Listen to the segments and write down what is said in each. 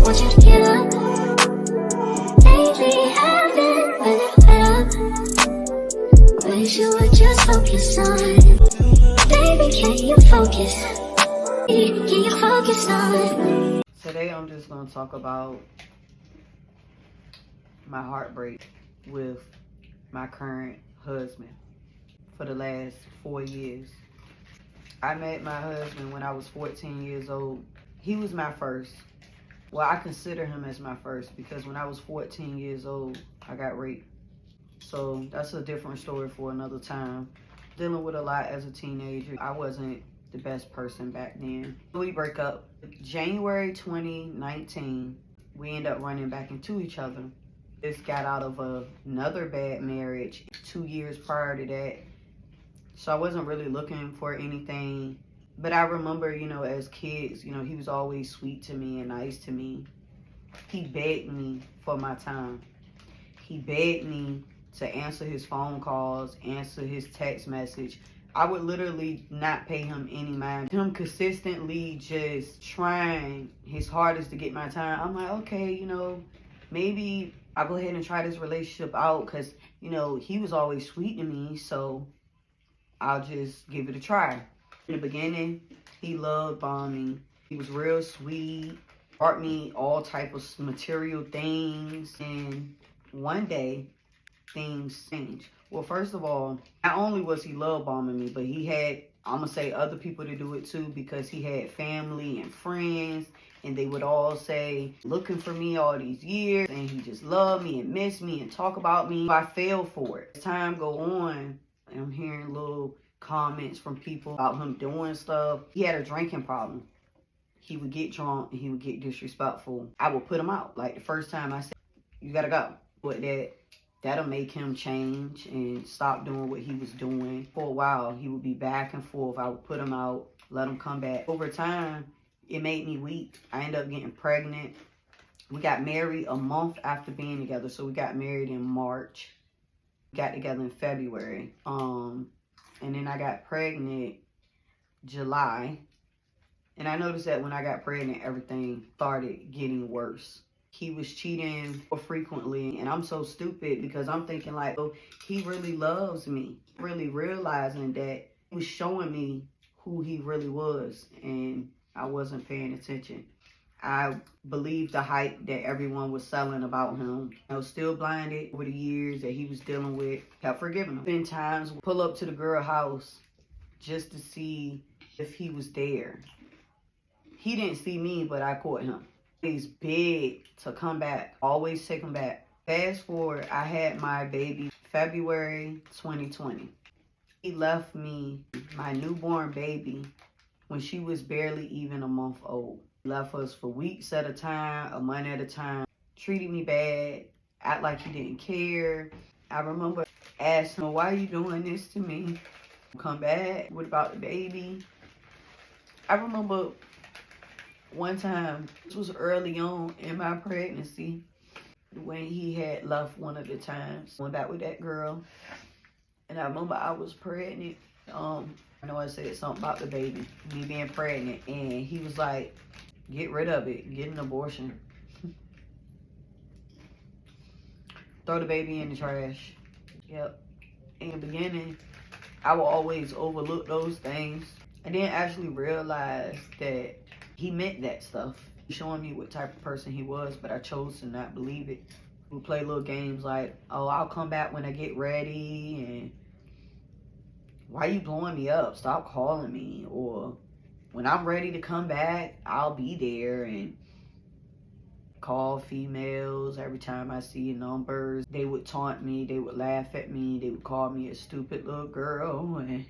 want you to get up. Lately I've been really fed up. Wish you would just focus on. Baby, can you focus? Can you focus on? Today I'm just gonna talk about my heartbreak with my current husband for the last 4 years. I met my husband when I was 14 years old. He was my first. Well, I consider him as my first because when I was 14 years old, I got raped. So that's a different story for another time. Dealing with a lot as a teenager. I wasn't the best person back then. We break up. January 2019, we end up running back into each other. This got out of another bad marriage 2 years prior to that. So I wasn't really looking for anything. But I remember, as kids, he was always sweet to me and nice to me. He begged me for my time. He begged me to answer his phone calls, answer his text message. I would literally not pay him any mind. Him consistently just trying his hardest to get my time. I'm like, okay, maybe I'll go ahead and try this relationship out because, he was always sweet to me, so I'll just give it a try. In the beginning, he loved bombing. He was real sweet, brought me all type of material things, and one day, things changed. Well, first of all, not only was he love bombing me, but he had, I'm going to say, other people to do it too because he had family and friends, and they would all say, looking for me all these years, and he just loved me and missed me and talk about me. I fell for it. As time go on, I'm hearing little comments from people about him doing stuff. He had a drinking problem. He would get drunk and he would get disrespectful. I would put him out. Like the first time I said, you gotta go. But that'll make him change and stop doing what he was doing. For a while, he would be back and forth. I would put him out, let him come back. Over time, it made me weak. I ended up getting pregnant. We got married a month after being together. So we got married in March. Got together in February. And then I got pregnant July. And I noticed that when I got pregnant, everything started getting worse. He was cheating more frequently. And I'm so stupid because I'm thinking like, oh, he really loves me. Really realizing that he was showing me who he really was. And I wasn't paying attention. I believed the hype that everyone was selling about him. I was still blinded over the years that he was dealing with. Kept forgiving him. Been times pull up to the girl house just to see if he was there. He didn't see me, but I caught him. He's big to come back. Always take him back. Fast forward, I had my baby February 2020. He left me my newborn baby when she was barely even a month old. Left us for weeks at a time, a month at a time. Treated me bad, act like he didn't care. I remember asking him, why are you doing this to me? Come back, what about the baby? I remember one time, this was early on in my pregnancy, when he had left one of the times. Went back with that girl, and I remember I was pregnant. I know I said something about the baby, me being pregnant, and he was like, get rid of it, get an abortion. Throw the baby in the trash. Yep. In the beginning, I would always overlook those things. I didn't actually realize that he meant that stuff. Showing me what type of person he was, but I chose to not believe it. We play little games like, oh, I'll come back when I get ready, and why you blowing me up? Stop calling me. Or when I'm ready to come back, I'll be there. And call females every time I see numbers. They would taunt me. They would laugh at me. They would call me a stupid little girl. And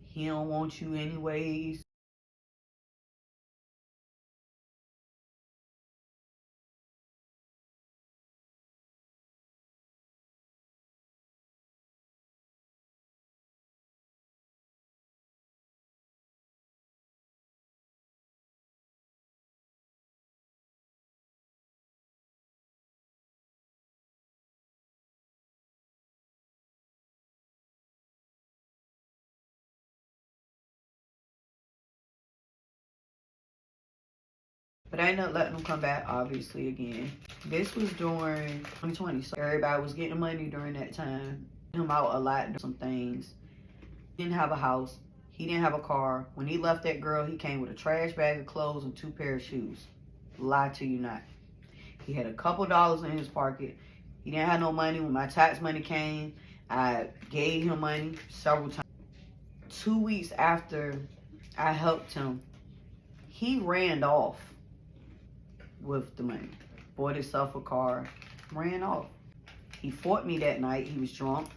he don't want you anyways. But I ended up letting him come back, obviously, again. This was during 2020, so everybody was getting money during that time. Him out a lot doing some things. He didn't have a house. He didn't have a car. When he left that girl, he came with a trash bag of clothes and 2 pair of shoes. Lie to you not. He had a couple dollars in his pocket. He didn't have no money. When my tax money came, I gave him money several times. 2 weeks after I helped him, he ran off with the money. Bought himself a car, ran off. He fought me that night. He was drunk.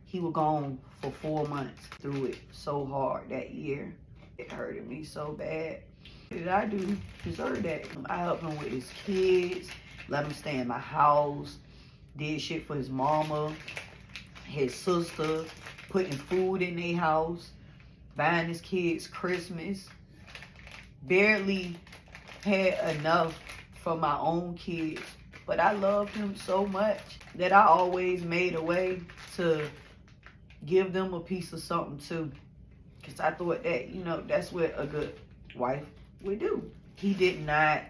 He was gone for 4 months. Through it so hard that year. It hurted me so bad. What did I do to deserve that? I helped him with his kids, let him stay in my house, did shit for his mama, his sister, putting food in their house, buying his kids Christmas. Barely had enough for my own kids, but I loved him so much that I always made a way to give them a piece of something too. Because I thought that, you know, that's what a good wife would do. He did not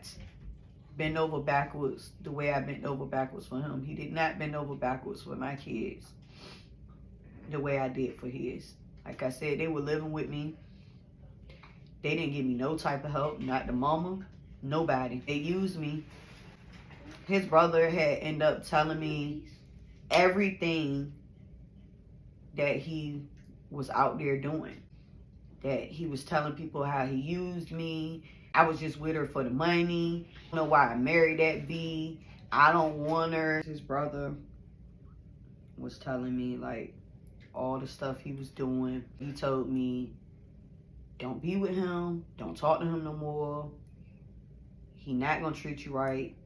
bend over backwards the way I bent over backwards for him. He did not bend over backwards for my kids the way I did for his. Like I said, they were living with me. They didn't give me no type of help, not the mama, nobody. They used me. His brother had ended up telling me everything that he was out there doing. That he was telling people how he used me. I was just with her for the money. I don't know why I married that B. I don't want her. His brother was telling me like all the stuff he was doing. He told me, don't be with him. Don't talk to him no more. He not gonna treat you right.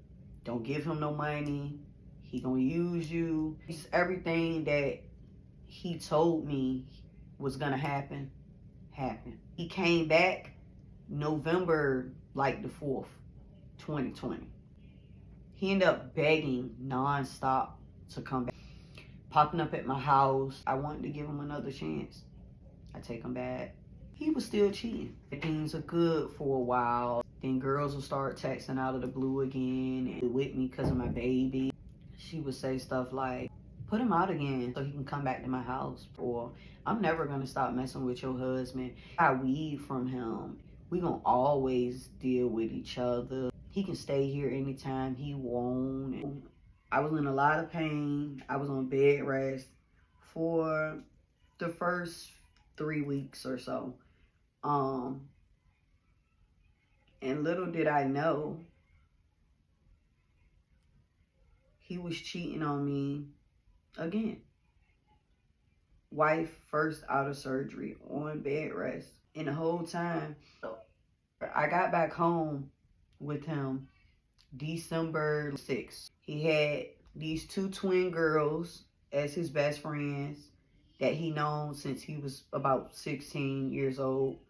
Don't give him no money. He gonna use you. It's everything that he told me was gonna happen, happened. He came back November like the 4th, 2020. He ended up begging nonstop to come back. Popping up at my house. I wanted to give him another chance. I take him back. He was still cheating. Things are good for a while. Then girls will start texting out of the blue again and with me because of my baby. She would say stuff like, put him out again so he can come back to my house. Or, I'm never going to stop messing with your husband. I weed from him. We going to always deal with each other. He can stay here anytime he wants. I was in a lot of pain. I was on bed rest for the first 3 weeks or so. And little did I know, he was cheating on me again. Wife first out of surgery, on bed rest. And the whole time, I got back home with him December 6th. He had these 2 twin girls as his best friends that he known since he was about 16 years old.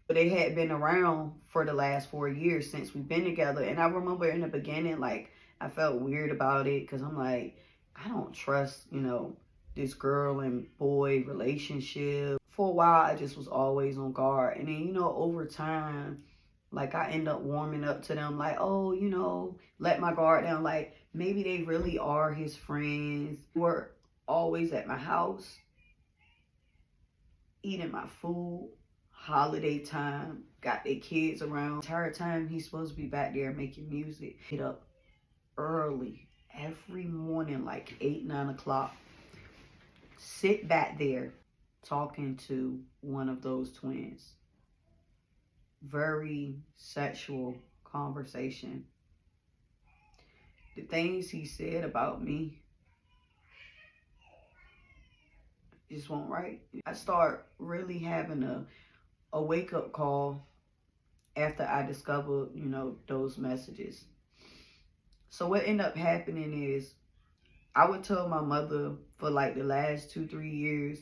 But they had been around for the last 4 years since we've been together. And I remember in the beginning, like, I felt weird about it because I'm like, I don't trust, you know, this girl and boy relationship. For a while, I just was always on guard. And then, you know, over time, like, I end up warming up to them like, oh, you know, let my guard down. Like, maybe they really are his friends. They were always at my house, eating my food. Holiday time, got their kids around. The entire time he's supposed to be back there making music. Get up early every morning, like 8, 9 o'clock. Sit back there talking to one of those twins. Very sexual conversation. The things he said about me just weren't right. I start really having a wake-up call after I discovered, you know, those messages. So what ended up happening is I would tell my mother for like the last 2-3 years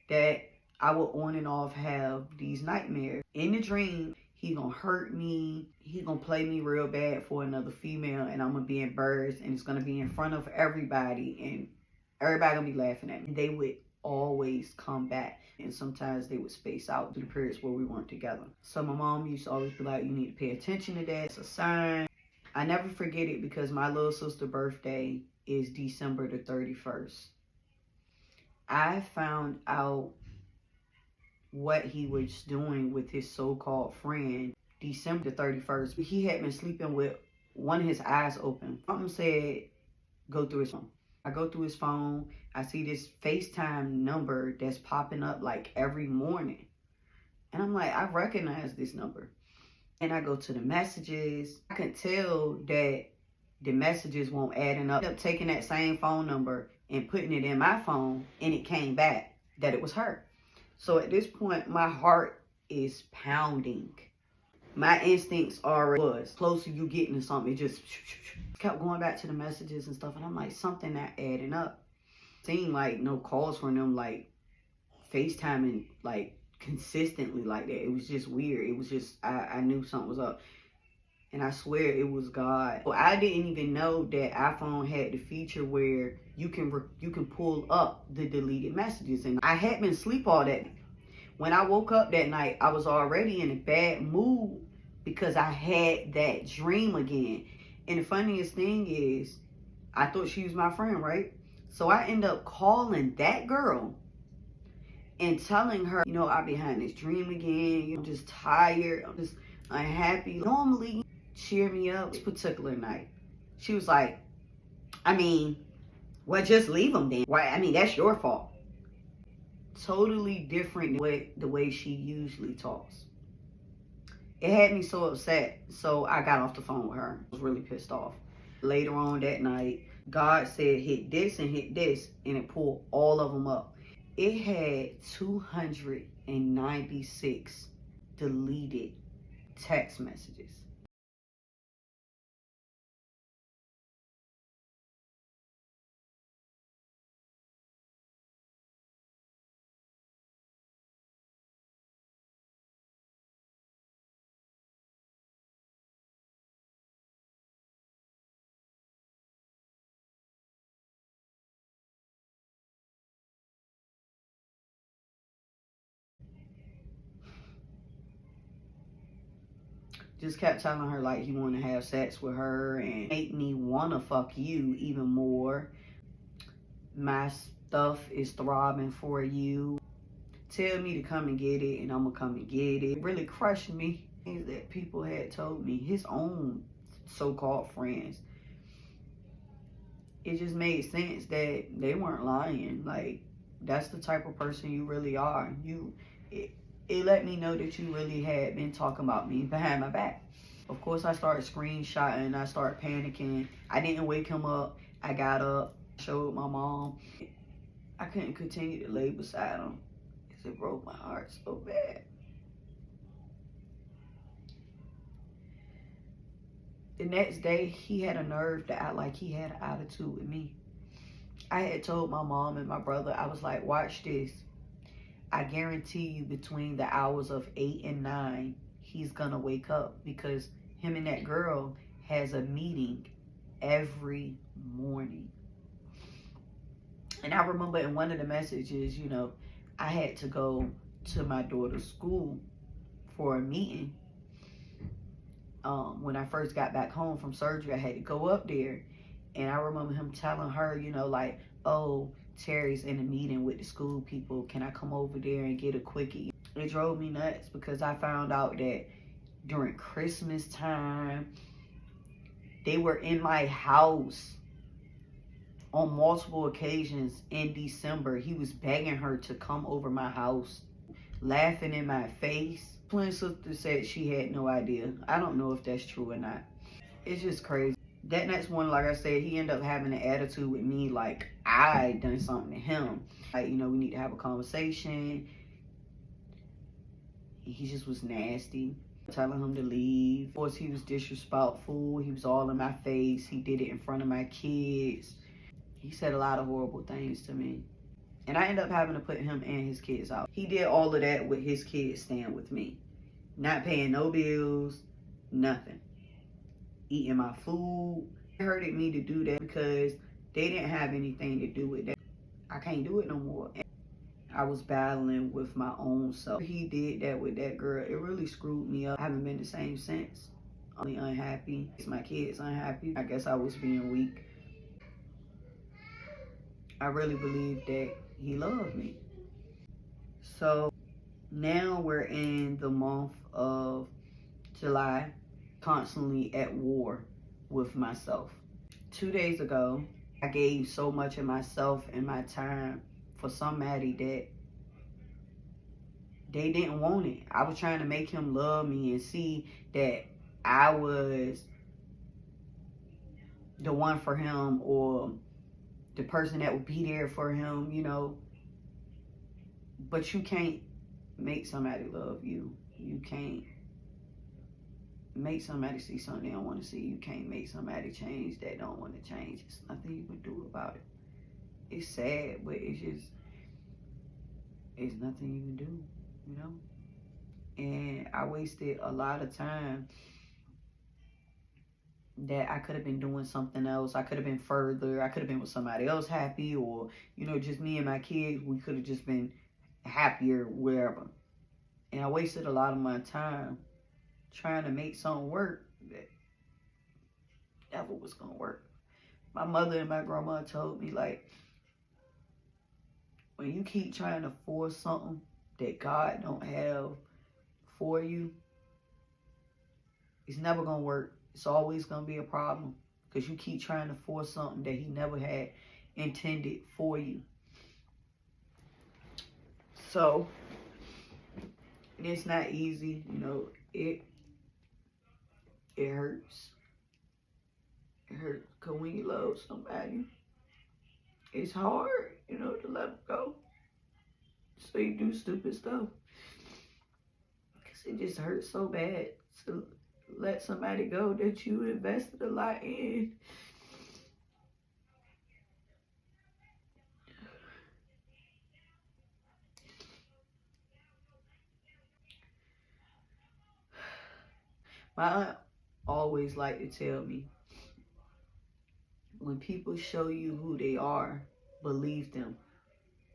that I would on and off have these nightmares. In the dream, he gonna hurt me. He gonna play me real bad for another female, and I'm gonna be embarrassed, and it's gonna be in front of everybody, and everybody gonna be laughing at me. They would always come back, and sometimes they would space out through the periods where we weren't together. So my mom used to always be like, you need to pay attention to that. It's a sign. I never forget it because my little sister's birthday is December the 31st. I found out what he was doing with his so-called friend December the 31st. He had been sleeping with one of his eyes open. Something said, go through his phone. I go through his phone. I see this FaceTime number that's popping up like every morning. And I'm like, I recognize this number. And I go to the messages. I can tell that the messages won't add up. I ended up taking that same phone number and putting it in my phone, and it came back that it was her. So at this point, my heart is pounding. My instincts already was closer you getting to something. It just kept going back to the messages and stuff. And I'm like, something not adding up. Seemed like no calls from them, like FaceTiming, like consistently like that. It was just weird. It was just, I knew something was up. And I swear it was God. Well, I didn't even know that iPhone had the feature where you can pull up the deleted messages. And I had been asleep all that. When I woke up that night, I was already in a bad mood because I had that dream again. And the funniest thing is, I thought she was my friend, right? So I end up calling that girl and telling her, you know, I be having this dream again. I'm just tired. I'm just unhappy. Normally, cheer me up this particular night. She was like, I mean, well, just leave him then. Why? I mean, that's your fault. Totally different the way she usually talks. It had me so upset. So I got off the phone with her. I was really pissed off. Later on that night, God said hit this and hit this, and it pulled all of them up. It had 296 deleted text messages. Just kept telling her like he wanted to have sex with her and make me wanna fuck you even more. My stuff is throbbing for you. Tell me to come and get it, and I'm gonna come and get it. It really crushed me. Things that people had told me, his own so-called friends. It just made sense that they weren't lying. Like, that's the type of person you really are. It let me know that you really had been talking about me behind my back. Of course, I started screenshotting. I started panicking. I didn't wake him up. I got up, showed my mom. I couldn't continue to lay beside him because it broke my heart so bad. The next day, he had a nerve to act like he had an attitude with me. I had told my mom and my brother, I was like, watch this. I guarantee you between the hours of 8 and 9, he's gonna wake up because him and that girl has a meeting every morning. And I remember in one of the messages, you know, I had to go to my daughter's school for a meeting. When I first got back home from surgery, I had to go up there. And I remember him telling her, you know, like, oh, Terry's in a meeting with the school people. Can I come over there and get a quickie? It drove me nuts because I found out that during Christmas time, they were in my house on multiple occasions in December. He was begging her to come over my house, laughing in my face. Twin sister said she had no idea. I don't know if that's true or not. It's just crazy. That next one, like I said, he ended up having an attitude with me like I done something to him. Like, you know, we need to have a conversation. He just was nasty. Telling him to leave. Of course, he was disrespectful. He was all in my face. He did it in front of my kids. He said a lot of horrible things to me. And I ended up having to put him and his kids out. He did all of that with his kids staying with me. Not paying no bills, nothing. Eating my food. It hurted me to do that because they didn't have anything to do with that. I can't do it no more. And I was battling with my own self. He did that with that girl. It really screwed me up. I haven't been the same since. only unhappy. My kids unhappy. I guess I was being weak. I really believed that he loved me. So now we're in the month of July, constantly at war with myself. 2 days ago, I gave so much of myself and my time for somebody that they didn't want it. I was trying to make him love me and see that I was the one for him, or the person that would be there for him, you know. But you can't make somebody love you. You can't make somebody see something they don't want to see. You can't make somebody change that don't want to change. There's nothing you can do about it. It's sad, but it's nothing you can do, you know? And I wasted a lot of time that I could have been doing something else. I could have been further. I could have been with somebody else happy, or, you know, just me and my kids. We could have just been happier wherever. And I wasted a lot of my time trying to make something work that never was going to work. My mother and my grandma told me, like, when you keep trying to force something that God don't have for you, it's never going to work. It's always going to be a problem, because you keep trying to force something that he never had intended for you. So, it's not easy, you know. It hurts. It hurts, because when you love somebody, it's hard, you know, to let them go. So you do stupid stuff, because it just hurts so bad to let somebody go that you invested a lot in. My aunt always liked to tell me, when people show you who they are, believe them.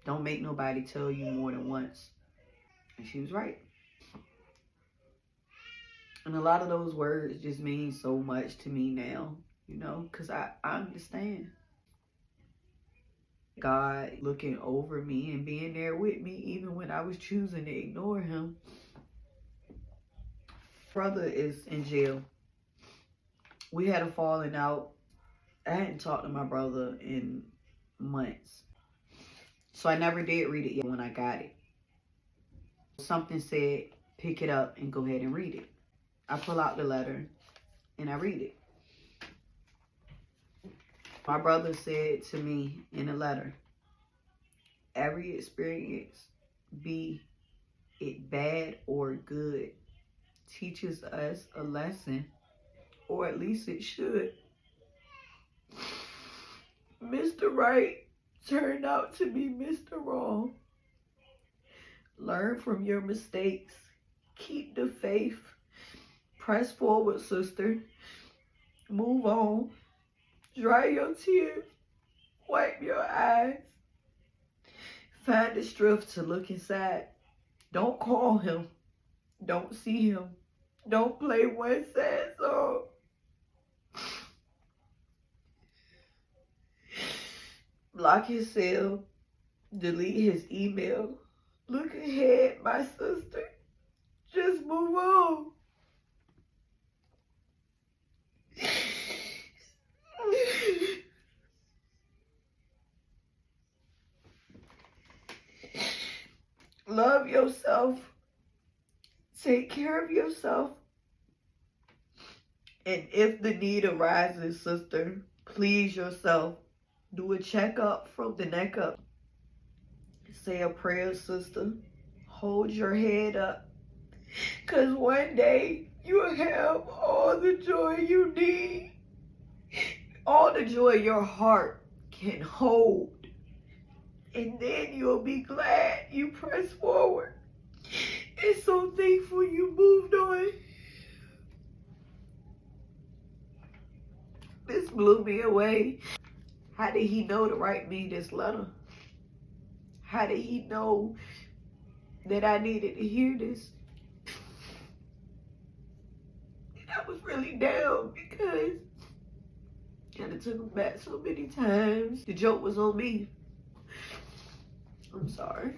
Don't make nobody tell you more than once. And she was right. And a lot of those words just mean so much to me now, you know, because I understand. God looking over me and being there with me even when I was choosing to ignore him. Brother is in jail. We had a falling out. I hadn't talked to my brother in months. So I never did read it yet when I got it. Something said, pick it up and go ahead and read it. I pull out the letter and I read it. My brother said to me in the letter, every experience, be it bad or good, teaches us a lesson, or at least it should. Mr. Right turned out to be Mr. Wrong. Learn from your mistakes. Keep the faith. Press forward, sister. Move on. Dry your tears. Wipe your eyes. Find the strength to look inside. Don't call him. Don't see him. Don't play one sad song. Block his cell. Delete his email. Look ahead, my sister. Just move on. Love yourself. Take care of yourself. And if the need arises, sister, please yourself. Do a checkup from the neck up. Say a prayer, sister. Hold your head up. Because one day you'll have all the joy you need. All the joy your heart can hold. And then you'll be glad you pressed forward. And so thankful you moved on. This blew me away. How did he know to write me this letter? How did he know that I needed to hear this? And I was really down because I had to took him back so many times. The joke was on me. I'm sorry.